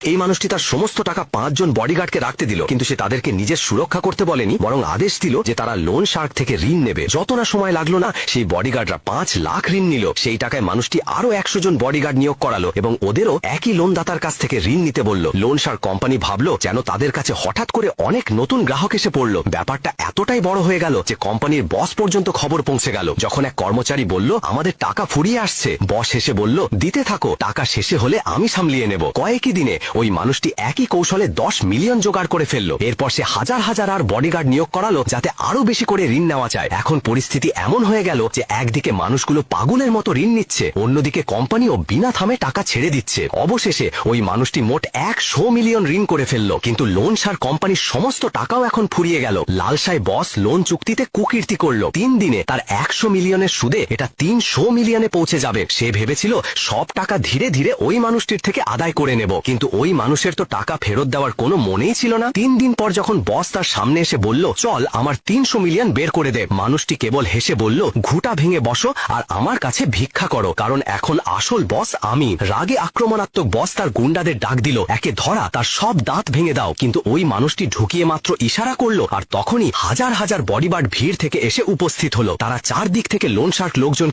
এই মানুষটি তার সমস্ত টাকা 5 জন বডিগার্ডকে রাখতে দিল, কিন্তু সে তাদেরকে নিজের সুরক্ষা করতে বলেনি, বরং আদেশ দিল যে তারা লোন শার্ক থেকে ঋণ নেবে। যত না সময় লাগলো না, সেই বডিগার্ডরা 5 লাখ ঋণ নিল। সেই টাকায় মানুষটি আরো 100 জন বডিগার্ড নিয়োগ করালো এবং ওদেরও একই লোনদাতার কাছ থেকে ঋণ নিতে বলল। লোন শার্ক কোম্পানি ভাবলো যেন তাদের কাছে হঠাৎ করে অনেক নতুন গ্রাহক এসে পড়লো। ব্যাপারটা এতটাই বড় হয়ে গেল যে কোম্পানির বস পর্যন্ত খবর পৌঁছে গেল। যখন এক কর্মচারী বলল আমাদের টাকা ফুরিয়ে আসছে, বস এসে বলল দিতে থাকো, টাকা শেষে হলে আমি সামলিয়ে নেব। কয়েকই দিনে ওই মানুষটি একই কৌশলে 10 মিলিয়ন জোগাড় করে ফেললো। এরপর সে হাজার হাজার আর বডিগার্ড নিয়োগ করালো যাতে আরো বেশি করে ঋণ নেওয়া যায়। এখন পরিস্থিতি এমন হয়ে গেল যে একদিকে মানুষগুলো পাগলের মতো ঋণ নিচ্ছে, অন্যদিকে কোম্পানিও বিনা থামে টাকা ছেড়ে দিচ্ছে। অবশেষে ওই মানুষটি মোট 100 মিলিয়ন ঋণ করে ফেললো, কিন্তু লোন শার্ক কোম্পানির সমস্ত টাকাও এখন ফুরিয়ে গেল। লালসাই বস লোন চুক্তিতে কুকীর্তি করলো। 3 দিনে তার 100 মিলিয়নের সুদে এটা 300 মিলিয়নে পৌঁছে যাবে। সে ভেবেছিল সব টাকা ধীরে ধীরে ওই মানুষটির থেকে আদায় করে নেব, কিন্তু ওই মানুষের তো টাকা ফেরত দেওয়ার কোনো মনেই ছিল না। 3 দিন পর যখন বস তার সামনে এসে বলল চল আমার 300 মিলিয়ন বের করে দে, মানুষটি কেবল হেসে বলল ঘুটা ভেঙে বসো আর আমার কাছে ভিক্ষা করো, কারণ এখন আসল বস আমি। রাগে আক্রমণাত্মক বস তার গুন্ডাদের ডাক দিল, একে ধরা, তার সব দাঁত ভেঙে দাও। কিন্তু ওই মানুষটি ঢুকিয়ে মাত্র ইশারা করলো আর তখনই হাজার হাজার বডিগার্ড ভিড় থেকে এসে উপস্থিত হলো। তারা চারদিক থেকে লোন শার্ক লোকজন